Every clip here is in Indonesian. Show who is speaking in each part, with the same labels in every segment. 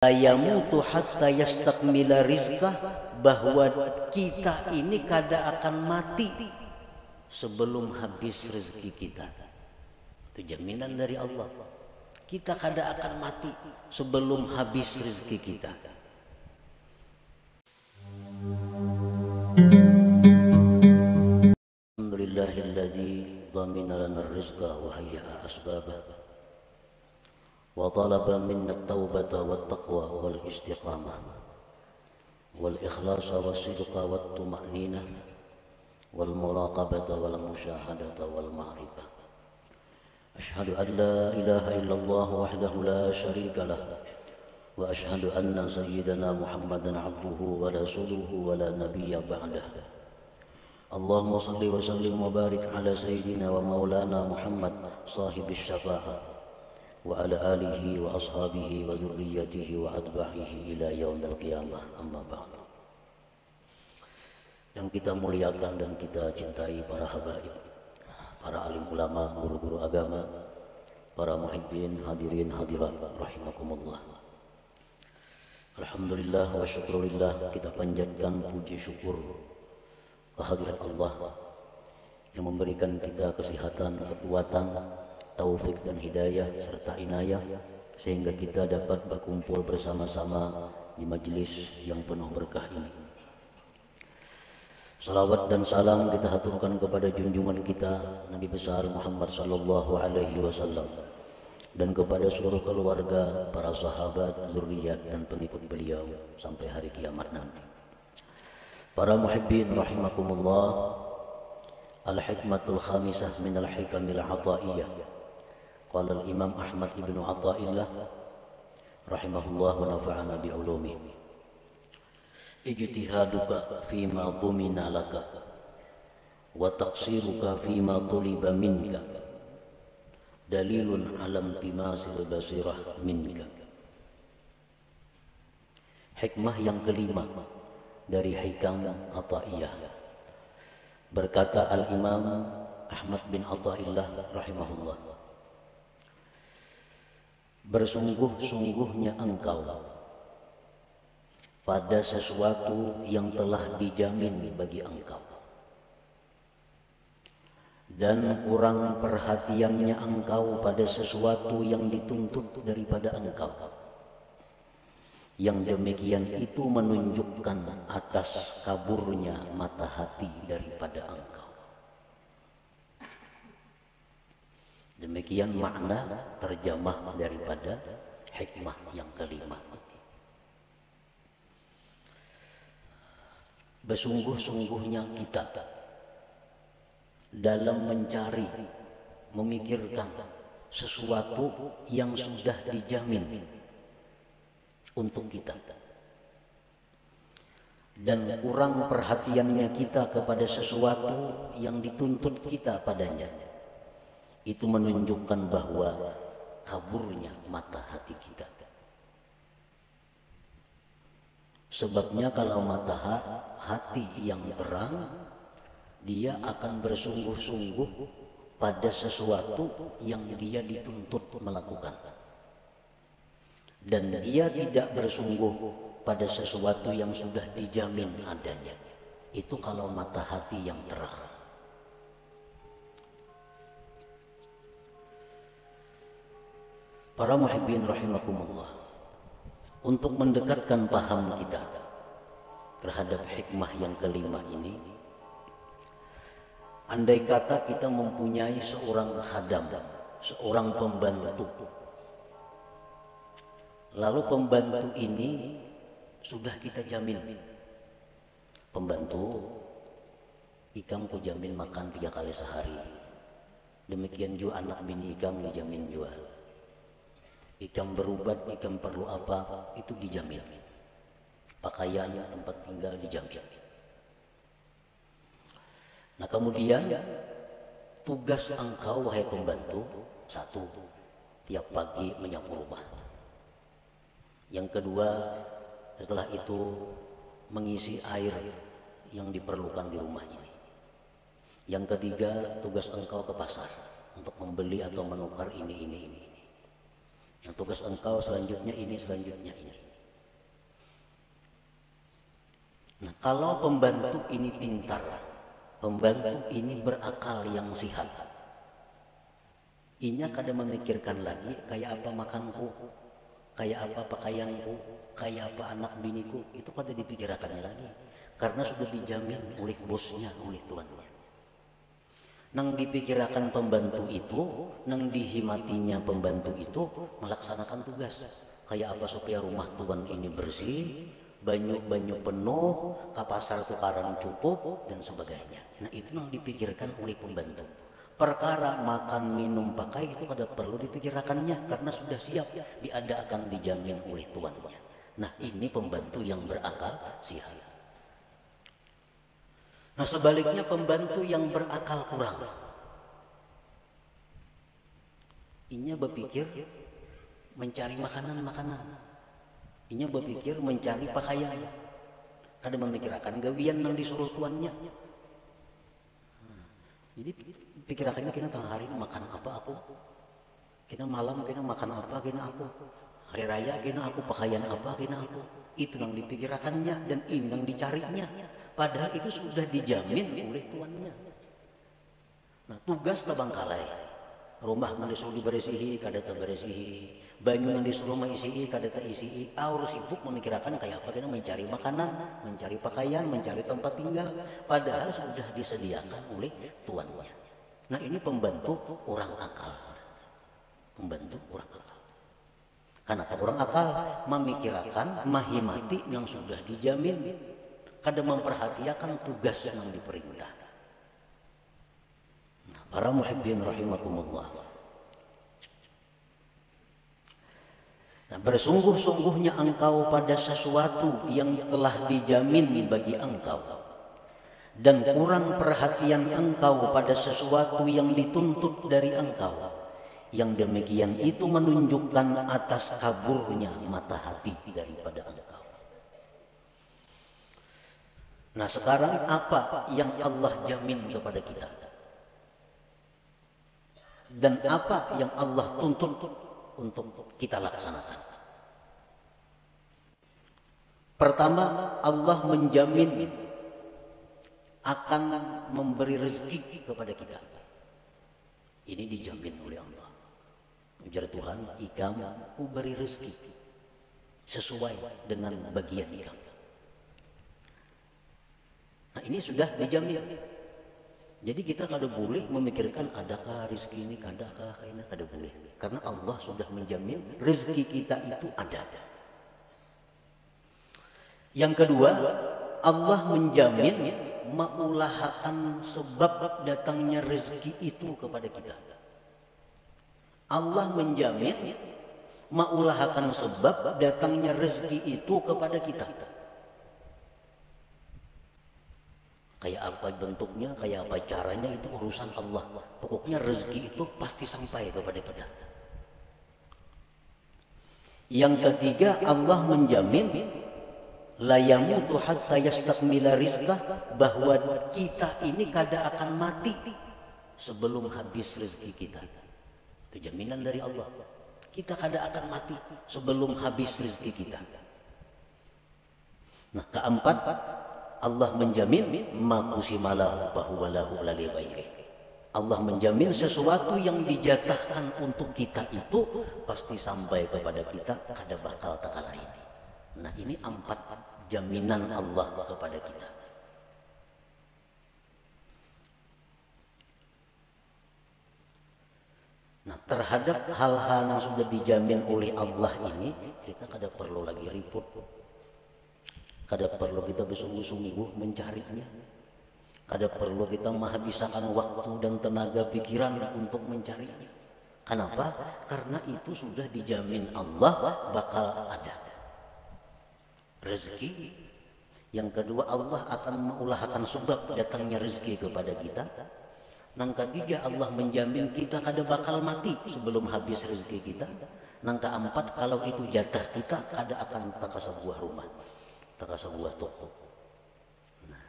Speaker 1: la yamutu hatta yastakmila rizqah, bahwa kita ini kada akan mati sebelum habis rezeki kita. Itu jaminan dari Allah. Kita kada akan mati sebelum habis rezeki kita. Alhamdulillahilladzi dhamina lana rizqa wa hayya'a asbabah wa talaba minna at-taubata wat-taqwa wal-istiqamah wal-ikhlasa was-sidqa wat-tuma'ninah wal-muraqabata wal-musyahadata wal-ma'rifah. Ashhadu an la ilaha illallah wahdahu la syarika lah wa ashhadu anna sayyidana Muhammadan abduhu wa rasuluhu wa la nabiyya ba'dah. Allahumma salli wa sallim wa barik ala sayyidina wa maulana Muhammad sahibis syafa'ah wa ala alihi wa ashabihi wa zurriyatihi wa atba'ihi ila yaumil qiyamah, amma ba'd. Yang kita muliakan dan kita cintai para habaib, para alim ulama, guru-guru agama, para muhibbin, hadirin hadirat rahimakumullah. Alhamdulillah wa syukurillah, kita panjatkan puji syukur kehadirat Allah yang memberikan kita kesehatan, kekuatan, taufik dan hidayah serta inayah sehingga kita dapat berkumpul bersama-sama di majelis yang penuh berkah ini. Salawat dan salam kita haturkan kepada junjungan kita Nabi besar Muhammad sallallahu alaihi wasallam dan kepada seluruh keluarga, para sahabat, zuriat dan pengikut beliau sampai hari kiamat nanti. Para muhibbin rahimakumullah, al-hikmatul khamisah min al-hikamil ataiyah. Qala al-Imam Ahmad ibn Athaillah rahimahullah wa nafa'ana bi'ulumih. Ijtihaduka fima dhumina laka wa taqsiruka fima tuliba minka dalilun ala intimasil basirah minka. Hikmah yang kelima dari hikam Athaiyah. Berkata al-Imam Ahmad bin Athaillah rahimahullah, bersungguh-sungguhnya engkau pada sesuatu yang telah dijamin bagi engkau, dan kurang perhatiannya engkau pada sesuatu yang dituntut daripada engkau. Yang demikian itu menunjukkan atas kaburnya mata hati daripada engkau. Demikian makna terjemah daripada hikmah yang kelima. Bersungguh-sungguhnya kita dalam mencari, memikirkan sesuatu yang sudah dijamin untuk kita, dan kurang perhatiannya kita kepada sesuatu yang dituntut kita padanya, itu menunjukkan bahwa kaburnya mata hati kita. Sebabnya kalau mata hati yang terang, dia akan bersungguh-sungguh pada sesuatu yang dia dituntut melakukan, dan dia tidak bersungguh pada sesuatu yang sudah dijamin adanya. Itu kalau mata hati yang terang. Para muhibbin rahimakumullah, untuk mendekatkan paham kita terhadap hikmah yang kelima ini, andai kata kita mempunyai seorang khadam, seorang pembantu, lalu pembantu ini sudah kita jamin, pembantu ikam ku jamin makan 3 kali sehari, demikian juga anak bini ikam dijamin juga. Ikam berubat, ikam perlu apa, itu dijamin. Pakaian, tempat tinggal dijamin. Nah kemudian tugas engkau wahai pembantu, satu, tiap pagi menyapu rumah. Yang kedua, setelah itu mengisi air yang diperlukan di rumah ini. Yang ketiga, tugas engkau ke pasar untuk membeli atau menukar ini. Yang tugas engkau selanjutnya ini, selanjutnya ini. Nah, kalau pembantu ini pintar, pembantu ini berakal yang sihat, inya kada memikirkan lagi kayak apa makanku, kayak apa pakaianku, kayak apa anak biniku, itu kada dipikirkannya lagi, karena sudah dijamin oleh bosnya, oleh tuannya. Nang dipikirkan pembantu itu, nang dihimatinya pembantu itu melaksanakan tugas. Kayak apa supaya rumah tuan ini bersih, banyu penuh, ke pasar tukaran cukup, dan sebagainya. Nah, itu yang dipikirkan oleh pembantu. Perkara makan, minum, pakai itu kada perlu dipikirkannya, karena sudah siap, diadakan, dijamin oleh tuannya. Nah, ini pembantu yang berakal sihat. Nah, sebaliknya pembantu yang berakal kurang, inya berpikir mencari makanan, inya berpikir mencari pakaian, kada memikirkan gawian yang disuruh tuannya. Jadi pikirkannya kita tengah hari makan apa aku, kita malam kita makan apa kita aku, hari raya kita aku pakaian apa kita aku. Itu yang dipikirkannya dan ini yang dicarinya. Padahal itu sudah dijamin oleh tuannya. Nah, tugas tabangkalai, rumah yang disuruh diberesihi kada terberesihi, banyu yang disuruh mengisi kada terisi, harus sibuk memikirkan kayak apa kita mencari makanan, mencari pakaian, mencari tempat tinggal, padahal sudah disediakan oleh tuannya. Nah, ini pembantu orang akal, pembantu orang akal. Kenapa orang akal? Memikirkan, menghimati yang sudah dijamin, kada memperhatikan tugas yang diperintah. Nah, para muhibbin rahimakumullah. Nah, bersungguh-sungguhnya engkau pada sesuatu yang telah dijamin bagi engkau, dan kurang perhatian engkau pada sesuatu yang dituntut dari engkau. Yang demikian itu menunjukkan atas kaburnya mata hati daripada engkau. Nah, sekarang apa yang Allah jamin kepada kita? Dan apa yang Allah tuntut untuk kita laksanakan? Pertama, Allah menjamin akan memberi rezeki kepada kita. Ini dijamin oleh Allah. Ujar Tuhan, ikam ku beri rezeki sesuai dengan bagian ikam. Nah, ini sudah dijamin. Jadi kita kada boleh memikirkan adakah rezeki ini, adakah ini, kada boleh. Karena Allah sudah menjamin rezeki kita itu ada. Yang kedua, Allah menjamin mengulahakan sebab datangnya rezeki itu kepada kita. Allah menjamin mengulahakan sebab datangnya rezeki itu kepada kita. Kayak apa bentuknya, kayak apa caranya, itu urusan Allah. Pokoknya rezeki itu pasti sampai kepada kita. Yang ketiga, Allah menjamin la yamutu hatta yastakmila rizqah, bahwa kita ini kada akan mati sebelum habis rezeki kita. Itu jaminan dari Allah. Kita kada akan mati sebelum habis rezeki kita. Nah, keempat, Allah menjamin maqusimalahu bahwalahu la lighairi. Allah menjamin sesuatu yang dijatahkan untuk kita itu pasti sampai kepada kita, kada bakal taka lain. Nah, ini 4 jaminan Allah kepada kita. Nah, terhadap hal-hal yang sudah dijamin oleh Allah ini, kita kada perlu lagi ribut, kada perlu kita bersungguh-sungguh mencarinya, kada perlu kita menghabiskan waktu dan tenaga pikiran untuk mencarinya. Kenapa? Karena itu sudah dijamin Allah bakal ada rezeki. Yang kedua, Allah akan mengulahkan sebab datangnya rezeki kepada kita. Yang ketiga, Allah menjamin kita kada bakal mati sebelum habis rezeki kita. Yang keempat, kalau itu jatah kita, kada akan taka sebuah rumah, taka sebuah toko. Nah,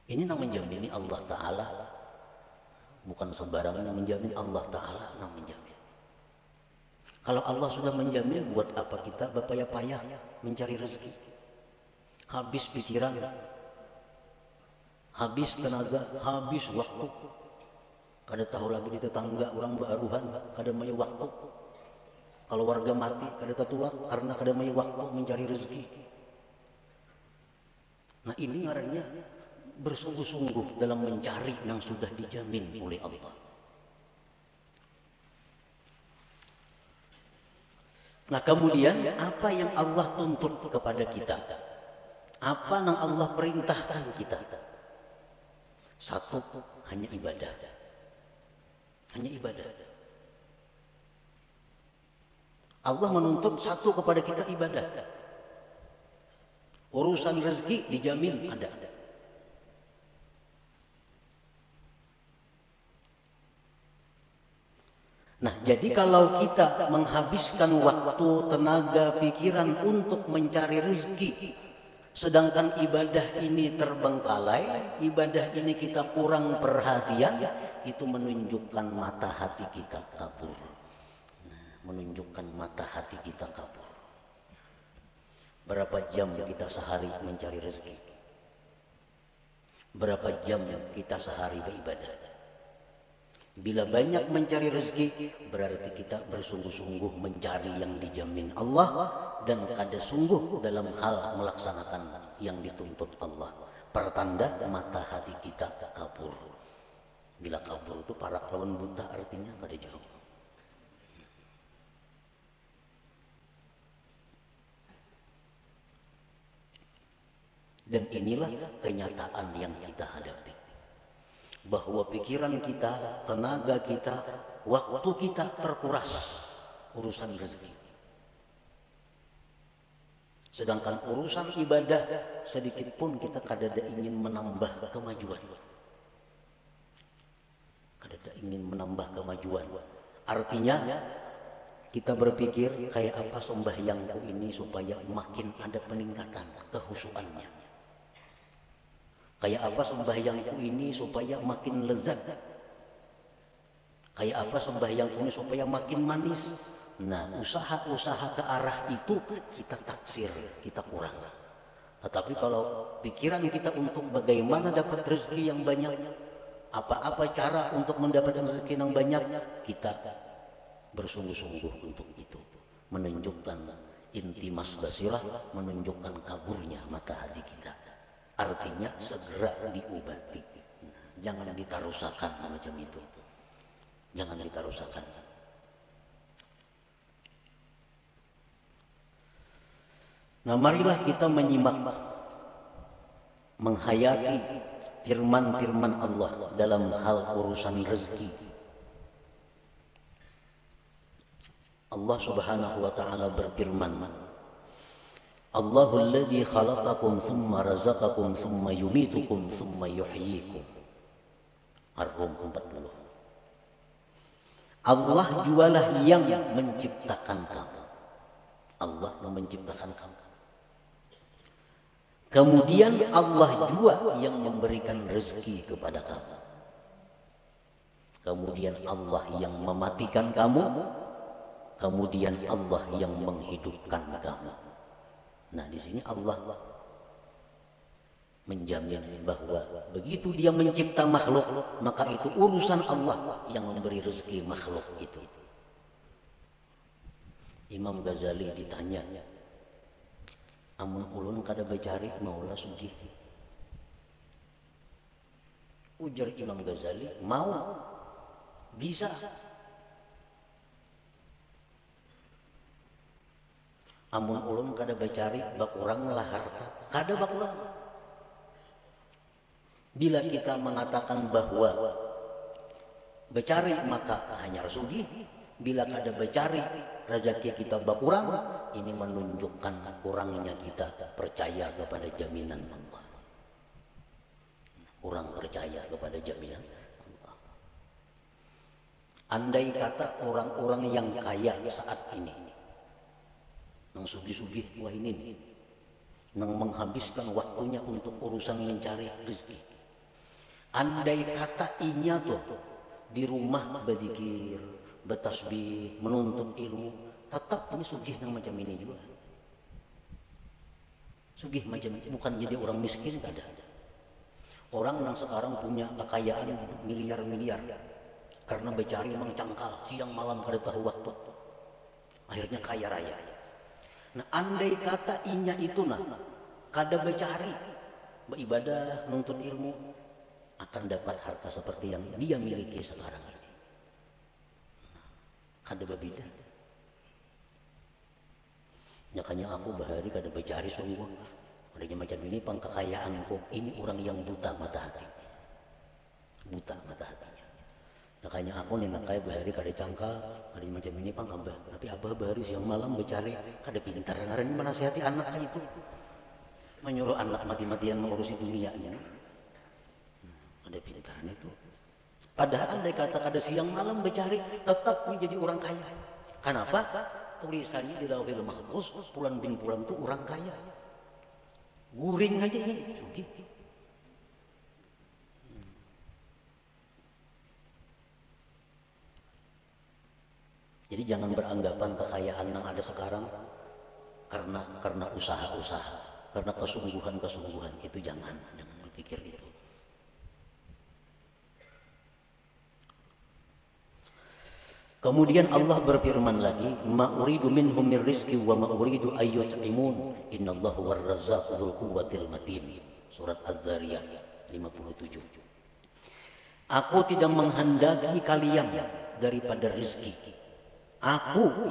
Speaker 1: ini yang menjamini Allah Ta'ala. Bukan sembarangan yang menjamin, Allah Ta'ala yang menjamin. Kalau Allah sudah menjamin, buat apa kita berpayah-payah mencari rezeki? habis pikiran, habis tenaga, habis waktu. Kada tahu lagi di tetangga orang bearuhan, kada mayu waktu. Kalau warga mati, kada tatulak karena kada mayu waktu mencari rezeki. Nah ini ngarannya bersungguh-sungguh dalam mencari yang sudah dijamin oleh Allah. Nah kemudian apa yang Allah tuntut kepada kita? Apa yang Allah perintahkan kita? Satu, hanya ibadah. Hanya ibadah. Allah menuntut satu kepada kita ibadah. Urusan rezeki dijamin ada. Nah, jadi kalau kita menghabiskan waktu, tenaga, pikiran untuk mencari rezeki, sedangkan ibadah ini terbengkalai, ibadah ini kita kurang perhatian, itu menunjukkan mata hati kita kabur. Nah, menunjukkan mata hati kita kabur. Berapa jam kita sehari mencari rezeki? Berapa jam kita sehari beribadah? Bila banyak mencari rezeki, berarti kita bersungguh-sungguh mencari yang dijamin Allah dan kada sungguh dalam hal melaksanakan yang dituntut Allah. Pertanda mata hati kita kabur. Bila kabur itu parak lawan buta, artinya kada jauh. Dan inilah kenyataan yang kita hadapi. Bahwa pikiran kita, tenaga kita, waktu kita terkuras urusan rezeki. Sedangkan urusan ibadah sedikit pun kita kadada ingin menambah kemajuan. Kadada ingin menambah kemajuan. Artinya kita berpikir kayak apa sembahyangku ini supaya makin ada peningkatan kehusuannya. Kayak apa sembahyangku ini supaya makin lezat. Kayak apa sembahyangku ini supaya makin manis. Nah, usaha-usaha ke arah itu kita taksir, kita kurang. Tetapi kalau pikiran kita untuk bagaimana dapat rezeki yang banyak, apa-apa cara untuk mendapatkan rezeki yang banyak, kita bersungguh-sungguh untuk itu. Menunjukkan intimas basirah, menunjukkan kaburnya mata hati kita. Artinya segera diobati. Jangan ditarusakan macam itu. Jangan ditarusakan. Nah, marilah kita menyimak, menghayati firman-firman Allah dalam hal urusan rezeki. Allah Subhanahu wa taala berfirman, Allahul ladzi khalaqakum tsumma razaqakum tsumma yumitukum tsumma yuhyikum. Ar-Rum 40. Allah jualah yang menciptakan kamu. Allah yang menciptakan kamu. Kemudian Allah jua yang memberikan rezeki kepada kamu. Kemudian Allah yang mematikan kamu. Kemudian Allah yang menghidupkan kamu. Nah, di sini Allah menjamin bahwa begitu Dia mencipta makhluk, maka itu urusan Allah yang memberi rezeki makhluk itu. Imam Ghazali ditanya, amun ulun kada becari maulah sugih. Ujar Imam Ghazali, mau, bisa. Amun ulun kada becari bakurang lah harta, kada bakurang. Bila kita mengatakan bahwa becari maka hanya sugih, bila kada becari rezeki kita bakurang, ini menunjukkan kurangnya kita percaya kepada jaminan Allah. Kurang percaya kepada jaminan Allah. Andai kata orang-orang yang kaya saat ini, nang sugih-sugih wah ini nang menghabiskan waktunya untuk urusan mencari rezeki. Andai kata inya tuh di rumah berzikir, bertasbih, menuntut ilmu, tetap ini sugih nang macam ini juga. Sugih macam bukan jadi orang miskin kada. Orang yang sekarang punya kekayaan miliar-miliar karena becari mang cangkal siang malam kada tahu waktu. Akhirnya kaya raya. Nah, andai kata inya itu kada becari, beribadah, menuntut ilmu, akan dapat harta seperti yang dia miliki sekarang ini. Kada berbeda. Makanya aku bahari kada becari sungguh. Adanya macam ini pengkekayaanku. Ini orang yang buta mata hati. Buta mata hatinya. Makanya aku nih nakaya bahari kada cangkal. Adanya macam ini pang abah. Tapi abah bahari siang malam becari. Kada pintar. Ngaran menasihati anak kayak itu. Menyuruh anak mati-matian mengurusi dunianya. Ada pintaran itu. Padahal andai kata kada siang malam becari, tetap menjadi orang kaya. Kenapa? Tulisannya di Lauhil Mahfuz, Fulan bin Fulan itu orang kaya. Guring aja ini. Sugih. Jadi jangan beranggapan kekayaan yang ada sekarang karena usaha-usaha, karena kesungguhan-kesungguhan, itu jangan berpikir itu. Kemudian Allah berfirman lagi, ma uridu minhum min rizqi wa ma uridu ayyut'imun innallahu war-razzaqu dzul quwwatil matin. Surat Az-Zariyat 57. Aku tidak menghendaki kalian daripada rezeki. Aku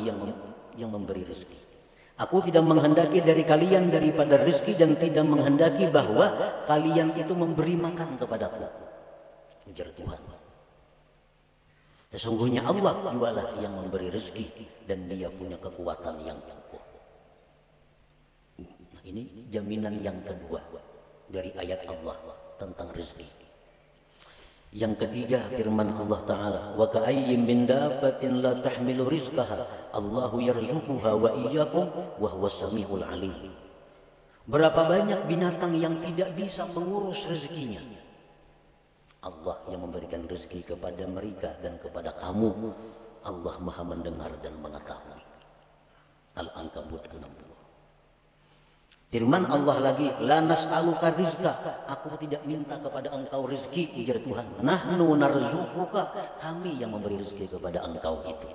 Speaker 1: yang memberi rezeki. Aku tidak menghendaki dari kalian daripada rezeki dan tidak menghendaki bahwa kalian itu memberi makan kepadaku. Ujar Tuhan. Sesungguhnya Allah jualah yang memberi rezeki dan dia punya kekuatan yang kuat. Nah, ini jaminan yang kedua dari ayat Allah tentang rezeki. Yang ketiga firman Allah Ta'ala, wa ka'ayyin min dabbatin la tahmilu rizqaha Allahu yarzuquha wa iyyakum wa huwas samiul alim. Berapa banyak binatang yang tidak bisa mengurus rezekinya. Allah yang memberikan rezeki kepada mereka dan kepada kamu. Allah Maha mendengar dan mengetahui. Al-Ankabut 60. Firman Allah lagi, la nas'aluka rizqa, aku tidak minta kepada engkau rezeki, ujar Tuhan. Nahnu narzuquka, kami yang memberi rezeki kepada engkau itu.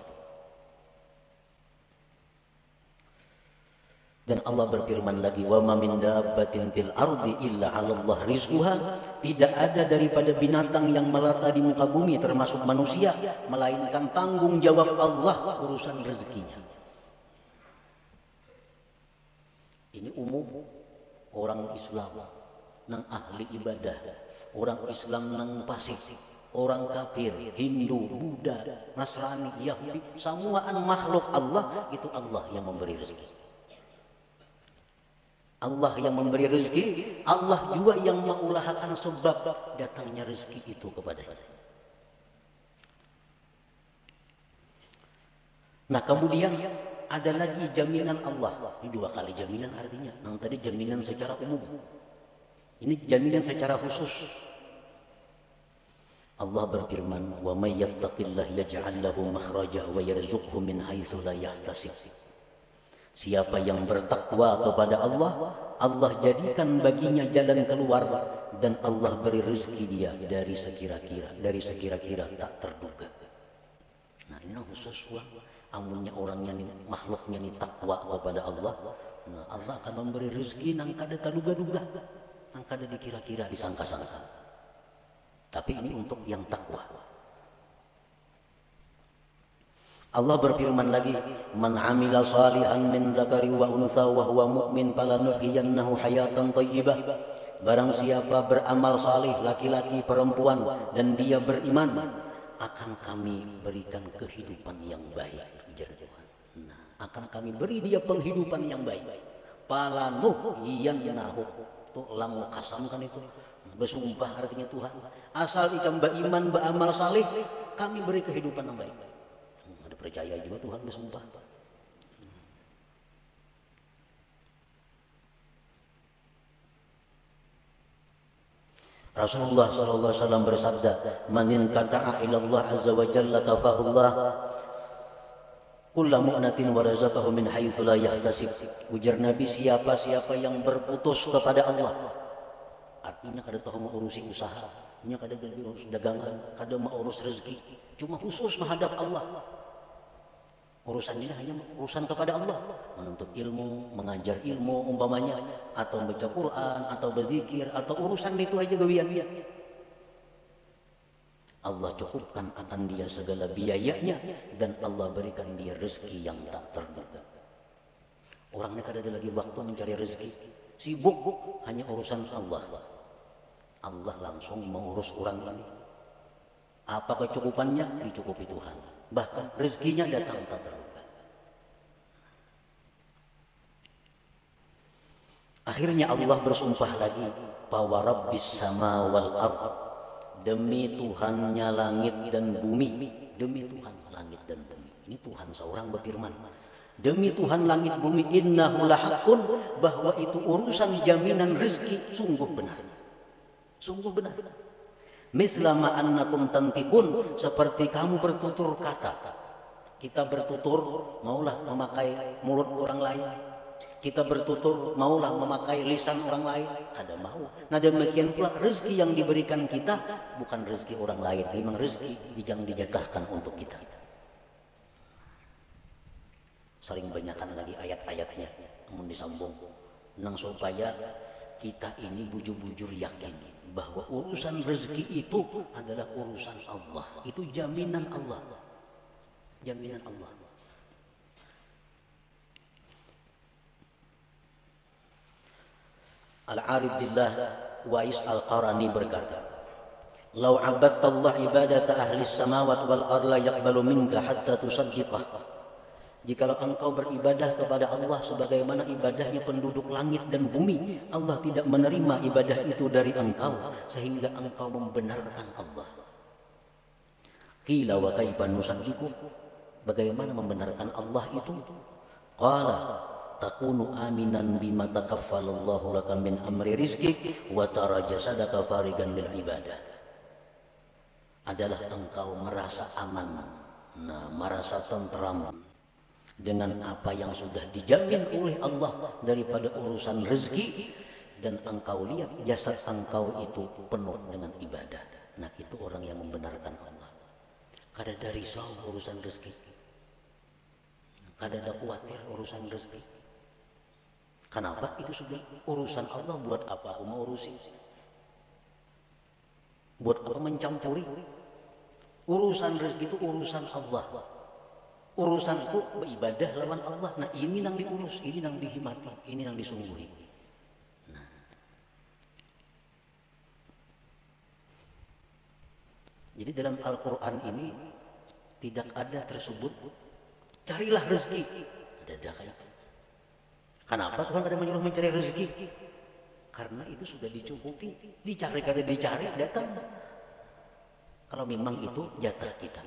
Speaker 1: Dan Allah berfirman lagi, wa ma min dabbatin fil ardi illa 'ala Allah rizquha, tidak ada daripada binatang yang melata di muka bumi termasuk manusia melainkan tanggung jawab Allah urusan rezekinya. Ini umum orang Islam nang ahli ibadah, orang Islam nang fasik, orang kafir, Hindu, Buddha, Nasrani, Yahudi, semuaan makhluk Allah itu Allah yang memberi rezeki. Allah yang memberi rezeki, Allah juga yang mengulahakan sebab datangnya rezeki itu kepadanya. Nah, kemudian ada lagi jaminan Allah. Ini dua kali jaminan artinya. Yang tadi jaminan secara umum. Ini jaminan secara khusus. Allah berfirman, "Wa may yattaqillah yaj'al lahu makhraja wa yarzuqhu min haitsu la yahtasib." Siapa yang bertakwa kepada Allah, Allah jadikan baginya jalan keluar dan Allah beri rezeki dia dari sekira-kira tak terduga. Nah, ini khusus amunnya orangnya makhluknya ini takwa kepada Allah. Nah, Allah akan memberi rezeki nang kada terduga-duga, nang kada dikira-kira, disangka-sangka. Tapi ini untuk yang takwa. Allah berfirman lagi, man amila salihan min dzakari wa untha wa huwa mu'min falanuhyiyannahu hayatan thayyibah. Barang siapa beramal saleh, laki-laki perempuan, dan dia beriman, akan kami berikan kehidupan yang baik. Nah, akan kami beri dia penghidupan yang baik. Falanuhyiyannahu, tuh lam kasam kan itu, bersumpah artinya Tuhan. Asal ikan beriman, beramal saleh, kami beri kehidupan yang baik. Percaya juga Tuhan bersumpah. Rasulullah sallallahu alaihi wasallam bersabda, "Man inqata'a ila Allah azza wa jalla kafahullah Kullu mu'natin wa razaqahu min haitsu la yahtasib. Ujar Nabi, siapa-siapa yang berputus kepada Allah, artinya kada tahu mau urusi usaha, nya kada urus dagangan, kada mau urus rezeki, cuma khusus menghadap Allah. Urusan ini hanya urusan kepada Allah, menuntut ilmu, mengajar ilmu umpamanya, atau baca Quran, atau berzikir, atau urusan itu aja gawian dia. Allah cukupkan akan dia segala biayanya, dan Allah berikan dia rezeki yang tak terduga. Orangnya kada ada lagi waktu mencari rezeki, sibuk hanya urusan Allah. Allah langsung mengurus orang ini. Apa kecukupannya? Dicukupi Tuhan. Bahkan rezekinya datang tak terduga. Akhirnya Allah bersumpah lagi, bahwa Rabbis sama wal ard, demi Tuhannya langit dan bumi. Demi Tuhan langit dan bumi. Ini Tuhan seorang berfirman, demi Tuhan langit bumi, innahu lahaqqun, bahwa itu urusan jaminan rezeki sungguh benar. Sungguh benar. Mislama annakum tantikun, seperti kamu bertutur kata. Kita bertutur maulah memakai mulut orang lain, kita bertutur maulah memakai lisan orang lain, kada mau. Nah demikian pula rezeki yang diberikan kita bukan rezeki orang lain, memang rezeki yang dijatahkan untuk kita. Sering banyakkan lagi ayat-ayatnya, namun disambung nang supaya kita ini bujur-bujur yakin bahwa urusan rezeki itu adalah urusan Allah. Itu jaminan Allah. Jaminan Allah. Al-Arif Billah Wais Al-Qarani berkata, "Lau abadtallah ibadata ahli samawat wal arla yaqbalu minka hatta tusaddiqah." Jikalau engkau beribadah kepada Allah sebagaimana ibadahnya penduduk langit dan bumi, Allah tidak menerima ibadah itu dari engkau sehingga engkau membenarkan Allah. Qila wa kaifa nusaddiqu? Bagaimana membenarkan Allah itu? Qala takunu aminan bima takaffalallahu laka min amri rizqik wa tara jasadaka farigan lil ibadah. Adalah engkau merasa aman, merasa tentram dengan apa yang sudah dijamin oleh Allah daripada urusan rezeki, dan engkau lihat jasad engkau itu penuh dengan ibadah. Nah itu orang yang membenarkan Allah. Kada ada risau urusan rezeki, kada ada khawatir urusan rezeki. Kenapa? Itu sudah urusan Allah. Buat apa aku mau urusi? Buat apa mencampuri? Urusan rezeki itu urusan Allah. Urusanku beribadah lawan Allah. Nah ini yang diurus, ini yang dihimati, ini yang disungguhi. Nah. Jadi dalam Al-Quran ini tidak ada tersebut carilah rezeki. Ada kayak itu. Kenapa Tuhan ada menyuruh mencari rezeki? Karena itu sudah dicukupi. Dicari kada dicari datang. Kalau memang itu jatah kita.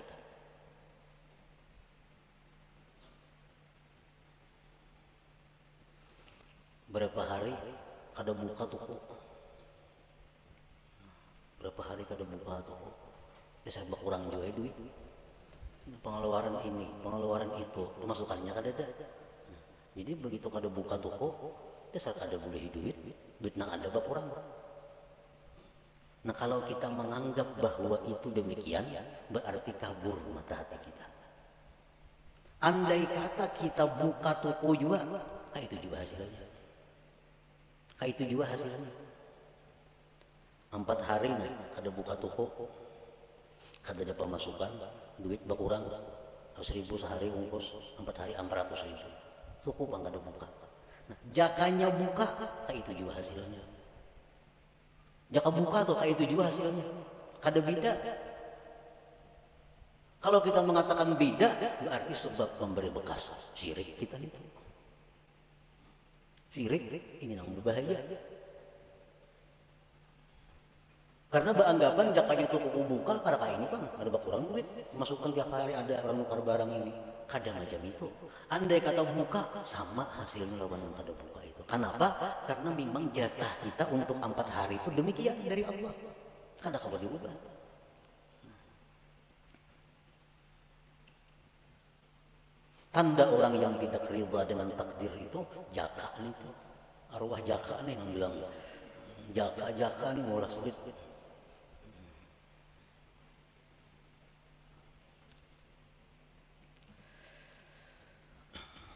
Speaker 1: Berapa hari kada buka toko, berapa hari kada buka toko, dasar berkurang juga duit, pengeluaran ini, pengeluaran itu, pemasukannya kada ada. Jadi begitu kada buka toko, dasar kada boleh duit nang ada berkurang. Nah kalau kita menganggap bahwa itu demikian, berarti kabur mata hati kita. Andai kata kita buka toko juga, itu juga hasilnya. Itu juga hasilnya. 4 hari kada buka toko, kada ada pemasukan, duit berkurang, 1.000 sehari ongkos, 4 hari 400.000. Toko bang kada buka. Nah, jakanya buka, itu juga hasilnya. Jaka buka tuh itu juga hasilnya. Kada beda. Kalau kita mengatakan beda, berarti sebab memberi bekas syirik kita itu. Syirik ini yang berbahaya. Karena beranggapan jakanya itu buka karena kayak ini bang ada berkurang duit, masukkan tiap hari ada orang nukar barang ini, kadang macam itu. Andai kata buka sama hasilnya lawan yang kada buka itu. Kenapa? Karena memang jatah kita untuk 4 hari itu demikian dari Allah. Kada kabar diubah. Tanda orang yang tidak ridha dengan takdir itu jaka nih itu. Arwah jaka nih yang bilang jaka nih mulai sulit.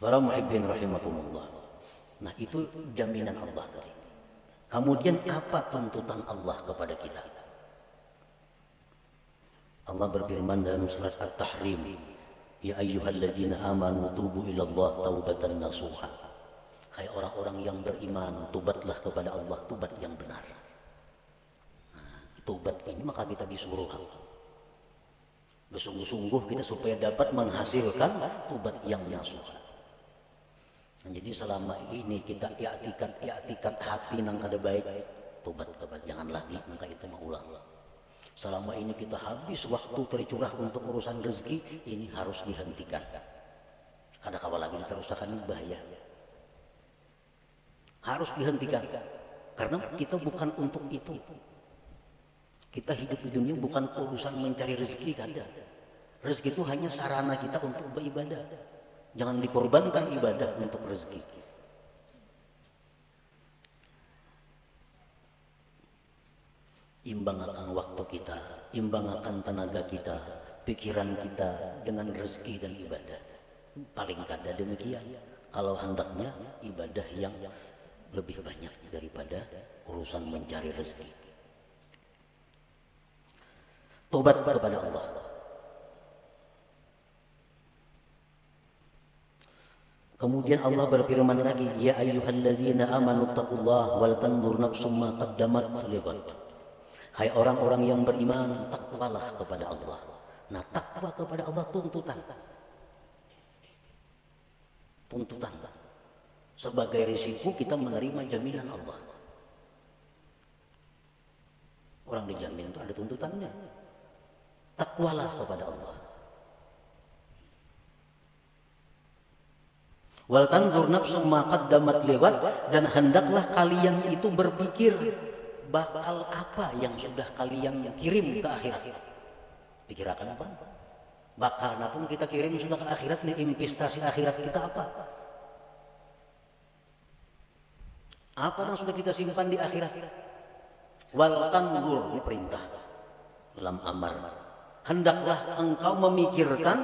Speaker 1: Para muhibbin rahimakumullah. Nah itu jaminan Allah tadi. Kemudian apa tuntutan Allah kepada kita? Allah berfirman dalam surat At-Tahrim, ya ayyuhalladzina amanu tubu ilallah taubatan nasuha. Hai orang-orang yang beriman, tubatlah kepada Allah, tubat yang benar. Nah, tubat ini maka kita disuruh bersungguh-sungguh kita supaya dapat menghasilkan tubat yang nasuha. Nah, jadi selama ini kita i'tikad hati nang kada baik, tobat jangan lagi maka itu mengulang. Selama ini kita habis waktu tercurah untuk urusan rezeki, ini harus dihentikan. Kada kawal lagi diteruskan ini bahaya. Harus dihentikan. Karena kita bukan untuk itu. Kita hidup di dunia bukan urusan mencari rezeki, kada. Rezeki itu hanya sarana kita untuk beribadah. Jangan dikorbankan ibadah untuk rezeki. Imbangkan waktu kita, imbangkan tenaga kita, pikiran kita dengan rezeki dan ibadah. Paling kada demikian. Kalau hendaknya ibadah yang lebih banyak daripada urusan mencari rezeki. Tobat kepada Allah. Kemudian Allah berfirman lagi, ya ayyuhalladzina amanu taqullaha wal tanzur nafsum ma qaddamat lighad. Hai orang-orang yang beriman, takwalah kepada Allah. Nah, takwa kepada Allah tuntutan. Tuntutan. Sebagai risiko kita menerima jaminan Allah. Orang dijamin itu ada tuntutannya. Takwalah kepada Allah. Wal tanzur nafsum ma qaddamat lighad, dan hendaklah kalian itu berpikir bakal apa yang sudah kalian kirim ke akhirat. Pikirkan apa? Bakal pun kita kirim sudah ke akhirat, nih investasi akhirat kita apa? Apa yang sudah kita simpan di akhirat? Wal tanzur, ini perintah dalam amar. Hendaklah engkau memikirkan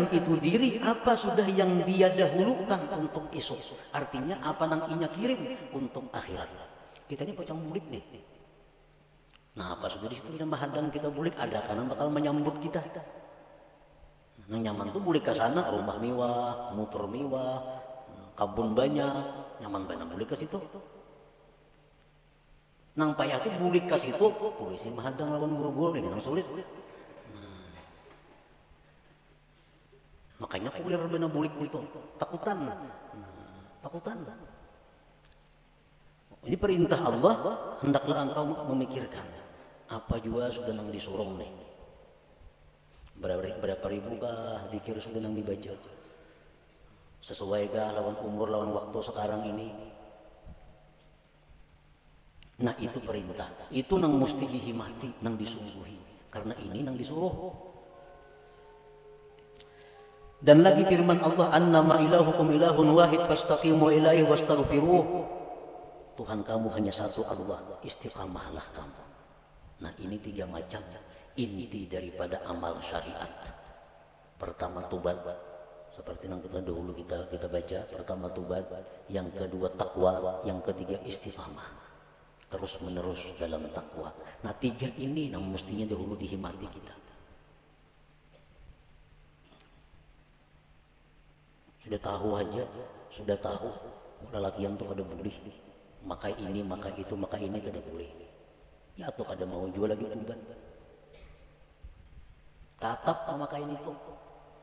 Speaker 1: itu diri apa sudah yang dia dahulukan untuk esok. Artinya apa yang inya kirim untuk akhirat. Kita ini pocong bulik nih. Nah, apa sudah di situ kita menghadang kita bulik, ada karena bakal menyambut kita. Nah, nyaman tuh bulik ke sana, rumah mewah, motor mewah, kebun banyak, nyaman banget bulik ke situ. Nang payah tuh bulik ke situ, polisi menghadang lawan guru-guru nih, nang sulit. Makanya kuliah benar bulik itu takutan. Takutan. Ini perintah Allah, hendaklah engkau memikirkan apa juga sudah nang disuruh nih. Berapa ribu kah zikir sudah nang dibaca. Sesuai kah lawan umur lawan waktu sekarang ini. Nah itu perintah. Itu nang mesti dihimati, nang disungguhi. Karena ini nang disuruh. Dan lagi firman Allah, annama ilahukum ilahun wahid fastaqimu ilaihi wastaghfiruh. Tuhan kamu hanya satu Allah, istiqamahlah kamu. Nah ini 3 macam inti daripada amal syariat. Pertama tobat, seperti yang kita dahulu kita baca. Pertama tobat, yang kedua takwa, yang ketiga istiqamah. Terus menerus dalam takwa. Nah 3 ini yang mestinya dahulu dihimati kita. Sudah tahu lelaki yang tuh ada boleh. Maka ini, maka itu, maka ini kada boleh. Ya atau kada mau jual lagi tuban. Tatap maka ini tuh.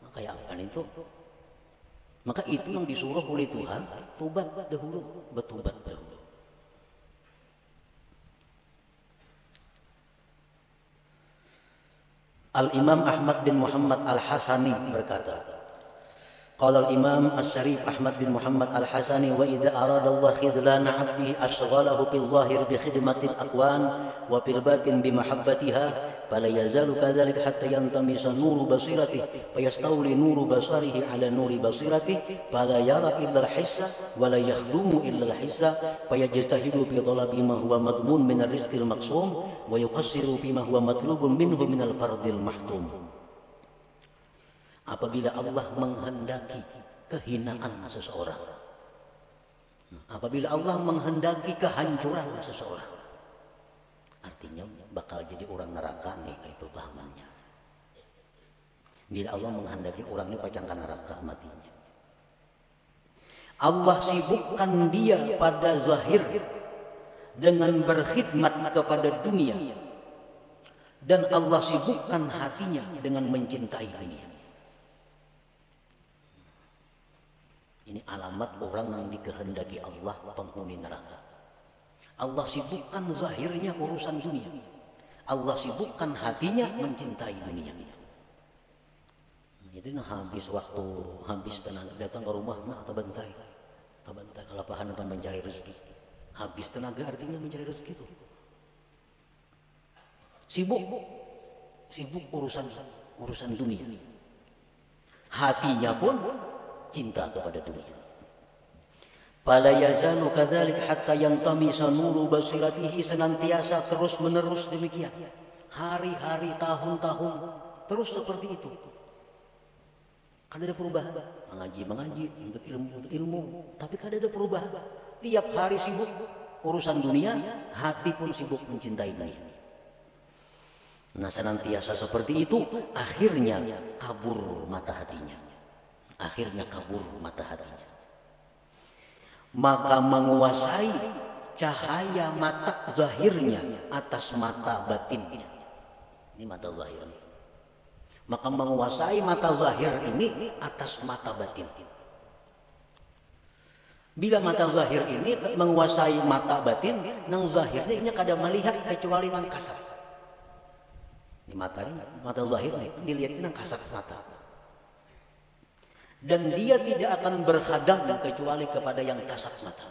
Speaker 1: Maka yang akan itu. Maka itu yang disuruh oleh Tuhan, tobat dahulu, bertobat dahulu. Al-Imam Ahmad bin Muhammad Al-Hasani berkata, qala al-Imam Asy-Syarif Ahmad bin Muhammad Al-Hasani, wa idza arada Allah khidlana 'abdihi ashghalahu bil zahir bi khidmatil aqwan wa bil batin bi mahabbatiha fala yazalu kadzalika hatta yantamisa nuru basiratihi fayastawli nuru basarihi ala nuri basiratihi fala yara illa al-hissa wa la yakhdumu illa al-hissa fayajtahidu fi talabi ma huwa madmun min ar-rizqil maqsum wa yuqassiru fi ma huwa matlubun minhu min al-fardil mahtum. Apabila Allah menghendaki kehinaan seseorang, apabila Allah menghendaki kehancuran seseorang, artinya bakal jadi orang neraka nih, itu pahamannya. Bila Allah menghendaki orang ini pacangkan neraka matinya. Allah sibukkan dia pada zahir dengan berkhidmat kepada dunia, dan Allah sibukkan hatinya dengan mencintai dunia. Ini alamat orang yang dikehendaki Allah penghuni neraka. Allah sibukkan zahirnya urusan dunia, Allah sibukkan hatinya mencintai dunia. Itu habis waktu, habis tenaga, datang ke rumah, nah tabantai kalapahan untuk mencari rezeki. Habis tenaga artinya mencari rezeki itu. Sibuk urusan dunia. Hatinya pun cinta kepada dunia. Fala yazalu kadzalika hatta yantamisa nuru basiratihi, senantiasa terus menerus demikian. Hari-hari, tahun-tahun terus seperti itu. Kan ada perubahan. Mengaji, untuk ilmu, tapi kan ada perubahan. Tiap hari sibuk urusan dunia, hati pun sibuk mencintai dunia. Nah, senantiasa seperti itu, akhirnya kabur mata hatinya. Maka menguasai cahaya mata zahirnya atas mata batinnya. Ini mata zahir. Maka menguasai mata zahir ini atas mata batin. Bila mata zahir ini menguasai mata batin, nang zahirnya ini kada melihat kecuali nang kasat. Ini mata zahir ini dilihat nang kasat mata. Dan dia tidak akan berkhadam kecuali kepada yang kasat mata.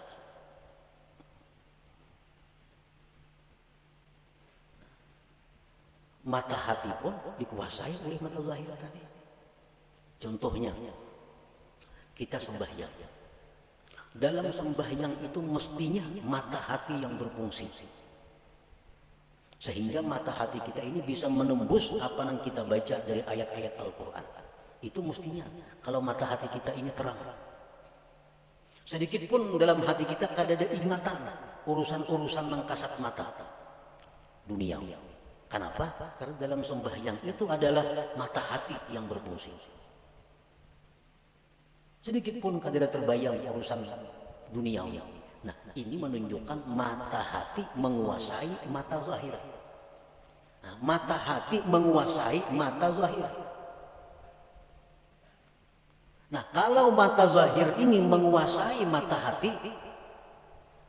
Speaker 1: Mata hati pun dikuasai oleh mata zahir tadi. Contohnya, kita sembahyang. Dalam sembahyang itu mestinya mata hati yang berfungsi. Sehingga mata hati kita ini bisa menembus apa yang kita baca dari ayat-ayat Al-Quran. Itu mestinya kalau mata hati kita ini terang. Sedikit pun dalam hati kita kada ada ingatan urusan-urusan yang kasat mata dunia. Kenapa? Karena dalam sembahyang itu adalah mata hati yang berfungsi. Sedikit pun kada terbayang urusan dunia. Nah, ini menunjukkan mata hati menguasai mata zahir. Nah, mata hati menguasai mata zahir. Nah, kalau mata zahir ini menguasai mata hati,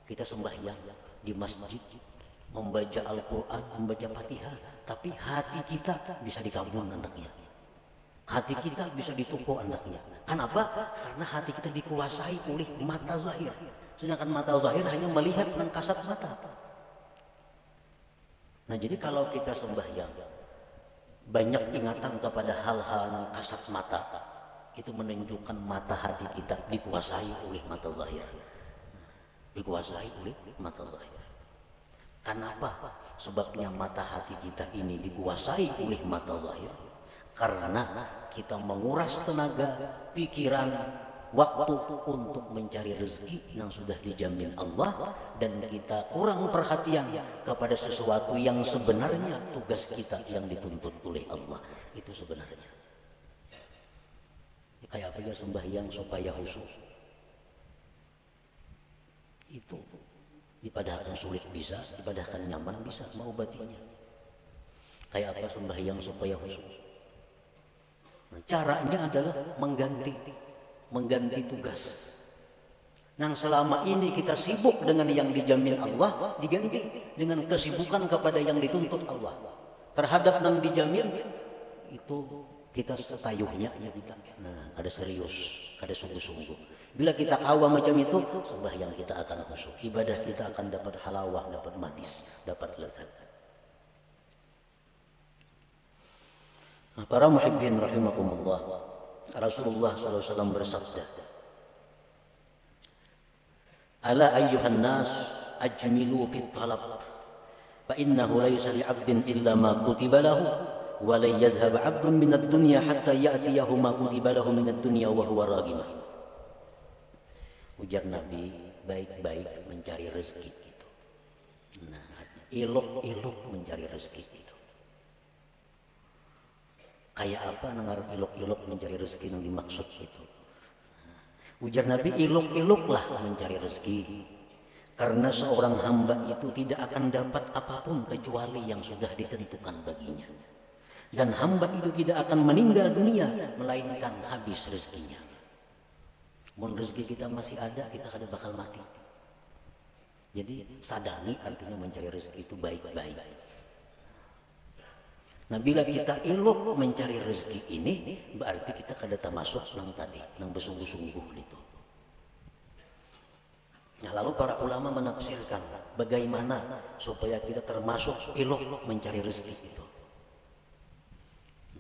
Speaker 1: kita sembahyang di masjid, membaca Al-Quran, membaca Fatihah, tapi hati kita bisa dikabul anaknya. Hati kita bisa dituku anaknya. Kenapa? Karena hati kita dikuasai oleh mata zahir. Sedangkan mata zahir hanya melihat dengan kasat mata. Nah, jadi kalau kita sembahyang banyak ingatan kepada hal-hal yang kasat mata, itu menunjukkan mata hati kita dikuasai oleh mata zahir. Dikuasai oleh mata zahir. Kenapa? Sebabnya mata hati kita ini dikuasai oleh mata zahir. Karena kita menguras tenaga, pikiran, waktu untuk mencari rezeki yang sudah dijamin Allah, dan kita kurang perhatian kepada sesuatu yang sebenarnya tugas kita yang dituntut oleh Allah. Itu sebenarnya. Kayak apa ya sembahyang supaya khusyuk. Itu dipadahkan sulit bisa, dipadahkan nyaman bisa, mengobatinya. Kayak apa sembahyang supaya khusyuk. Nah, caranya adalah mengganti tugas. Nah, selama ini kita sibuk dengan yang dijamin Allah, diganti dengan kesibukan kepada yang dituntut Allah. Terhadap yang dijamin itu kita setayuhnya kita. Nah, ada serius, ada sungguh-sungguh. Bila kita kawa macam itu, sembahyang kita akan khusyuk, ibadah kita akan dapat halawah, dapat manis, dapat lezat. Para muhibbin rahimakumullah, Rasulullah SAW bersabda, ala ayyuhan nas ajmilu fit talab, fa innahu laysa li'abdin illa ma kutiba lahu, wa la yazhab 'abdun min ad-dunya hatta ya'tiyahu ma kutiba lahu min ad-dunya wa huwa raghimah. Ujar Nabi, baik-baik mencari rezeki itu. Nah, ilok-ilok mencari rezeki itu. Kayak apa nengar ilok-ilok mencari rezeki yang dimaksud itu? Ujar Nabi, ilok-iloklah mencari rezeki. Karena seorang hamba itu tidak akan dapat apapun kecuali yang sudah ditentukan baginya. Dan hamba itu tidak akan meninggal dunia melainkan habis rezekinya. Mun rezeki kita masih ada, kita kada bakal mati. Jadi sadangi artinya mencari rezeki itu baik-baik. Nah, bila kita elok mencari rezeki ini, berarti kita kada termasuk nang tadi, nang bersungguh-sungguh itu. Nah, lalu para ulama menafsirkan bagaimana supaya kita termasuk elok mencari rezeki itu.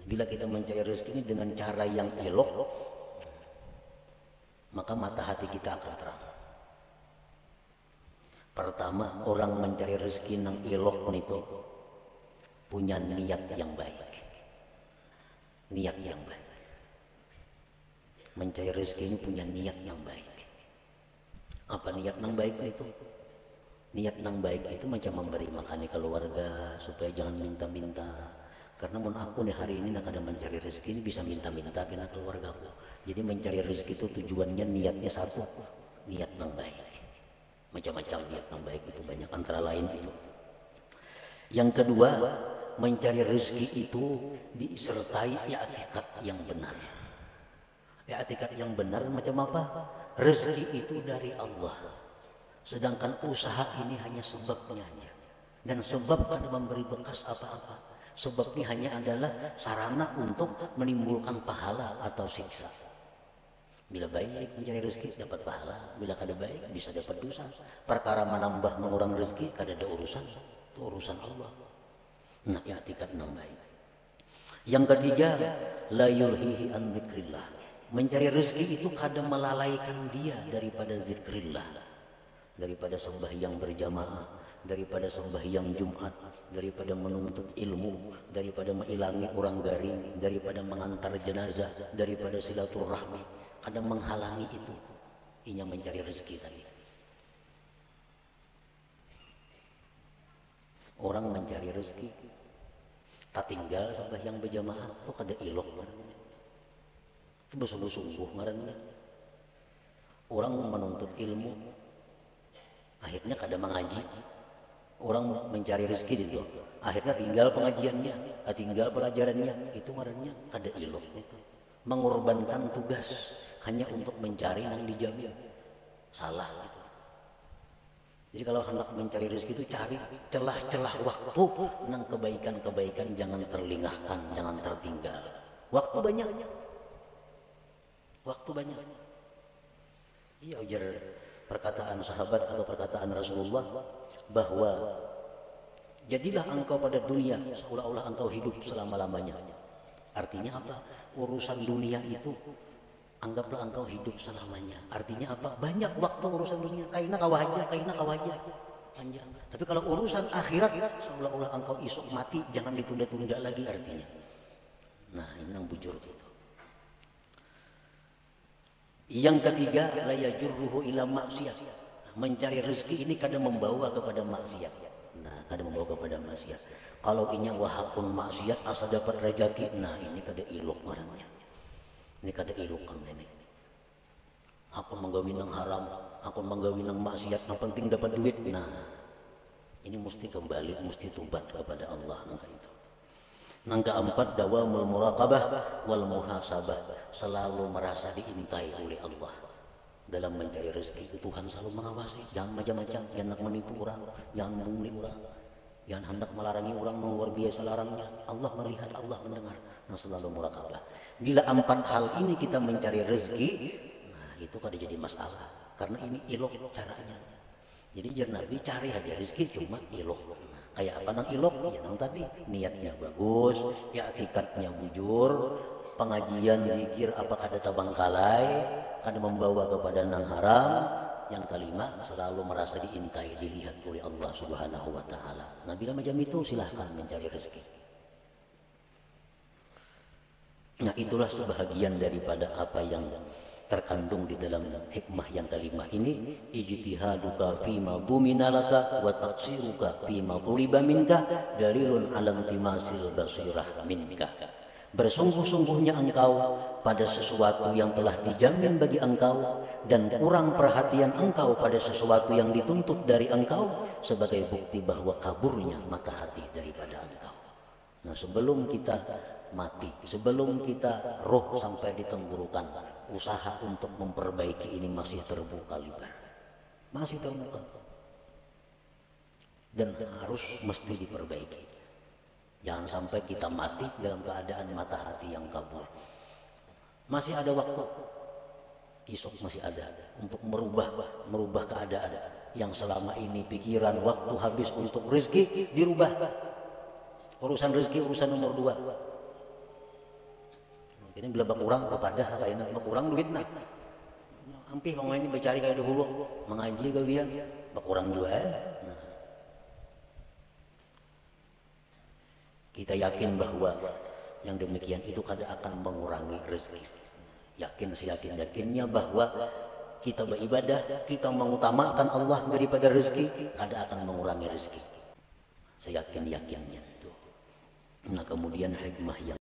Speaker 1: Bila kita mencari rezeki ini dengan cara yang elok, maka mata hati kita akan terang. Pertama, orang mencari rezeki nang elok itu punya niat yang baik. Niat yang baik. Mencari rezeki ini punya niat yang baik. Apa niat yang baik itu? Niat yang baik itu macam memberi makan keluarga supaya jangan minta-minta. Karena mun aku nih hari ini nak ada mencari rezeki ini bisa minta-minta kena keluargaku. Jadi mencari rezeki itu tujuannya niatnya satu, niat yang baik. Macam-macam niat yang baik itu banyak, antara lain itu. Yang kedua, mencari rezeki itu disertai i'tikad yang benar. I'tikad yang benar macam apa? Rezeki itu dari Allah. Sedangkan usaha ini hanya sebabnya aja. Dan sebab kada memberi bekas apa-apa. Sebab ini hanya adalah sarana untuk menimbulkan pahala atau siksa. Bila baik mencari rezeki dapat pahala, bila kada baik bisa dapat dosa. Perkara menambah mengurang rezeki kada ada urusan, itu urusan Allah. Nah, i'tikad yang baik. Yang ketiga, la yulhihi an dzikrillah. Mencari rezeki itu kadang melalaikan dia daripada zikrillah, daripada sembahyang berjamaah, daripada sembahyang Jumat, daripada menuntut ilmu, daripada mengilangi orang garing, daripada mengantar jenazah, daripada silaturahmi, kadang menghalangi itu. Inya mencari rezeki tadi. Orang mencari rezeki tak tinggal sembahyang berjamaah itu kada ilok ngarannya. Itu bersungguh-sungguh ngarannya. Orang menuntut ilmu akhirnya kada mengaji. Orang mencari rezeki itu akhirnya tinggal pengajiannya, tinggal pelajarannya, itu ngarannya kada ilok itu. Mengorbankan tugas hanya untuk mencari yang dijamin. Salah itu. Jadi kalau hendak mencari rezeki itu cari celah-celah waktu nang kebaikan-kebaikan, jangan terlingahkan, jangan tertinggal. Waktu banyak. Waktu banyak. Iya, ujar perkataan sahabat atau perkataan Rasulullah bahwa jadilah engkau pada dunia seolah-olah engkau hidup selama-lamanya. Artinya apa? Urusan dunia itu anggaplah engkau hidup selamanya. Artinya apa? Banyak waktu urusan dunia. Kaina kawaja panjang. Tapi kalau urusan akhirat seolah-olah engkau esok mati, jangan ditunda-tunda lagi artinya. Nah, ini yang bujur gitu. Yang ketiga, la yajurruhu ila maksiat. Mencari rezeki ini kadang membawa kepada maksiat. Nah, kadang membawa kepada maksiat. Kalau inya wahakun maksiat asa dapat rezeki, nah ini kada ilok orangnya. Ini kada ilukan ini. Aku menggawi nang haram, aku menggawi nang maksiat, yang penting dapat duit. Nah, ini mesti kembali, mesti tobat kepada Allah. Nah, itu. Yang keempat, dawamul muraqabah wal muhasabah. Selalu merasa diintai oleh Allah dalam mencari rezeki. Tuhan selalu mengawasi. Jangan macam-macam, jangan hendak menipu orang, jangan membuli orang, jangan hendak melarangi orang luar biasa larangnya. Allah melihat, Allah mendengar. Nah, selalu muraqabah. Bila empat hal ini kita mencari rezeki, nah itu kada jadi masalah. Karena ini ilok caranya. Jadi jar Nabi cari aja rezeki cuma ilok. Kayak apa nang ilok? Ya nang tadi niatnya bagus, i'tikadnya bujur, pengajian zikir apakah ada tabangkalai, kada membawa kepada nang haram. Yang kelima, selalu merasa diintai, dilihat oleh Allah Subhanahu wa taala. Nah, bila macam itu silahkan mencari rezeki. Nah, itulah sebahagian daripada apa yang terkandung di dalam hikmah yang kelima ini, ijtihaduka fima duminalaka wa taqsiruka fima tuliba minka dalilun ala intimasil basirah minka. Bersungguh-sungguhnya engkau pada sesuatu yang telah dijamin bagi engkau dan kurang perhatian engkau pada sesuatu yang dituntut dari engkau sebagai bukti bahwa kaburnya mata hati daripada engkau. Nah, sebelum kita mati, sebelum kita roh sampai di tenggorokan, usaha untuk memperbaiki ini masih terbuka lebar, masih terbuka dan harus mesti diperbaiki. Jangan sampai kita mati dalam keadaan mata hati yang kabur. Masih ada waktu, esok masih ada untuk merubah keadaan yang selama ini pikiran waktu habis untuk rezeki dirubah. Urusan rezeki urusan nomor 2. Ini bila berkurang kepada kayaknya berkurang duit nah. Hampir orang ini bercari kayak dahulu mengaji ke dia berkurang juga. Nah. Kita yakin bahwa yang demikian itu kada akan mengurangi rezeki. Yakin seyakin-yakinnya bahwa kita beribadah, kita mengutamakan Allah daripada rezeki, kada akan mengurangi rezeki. Seyakin-yakinnya itu. Nah, kemudian hikmah yang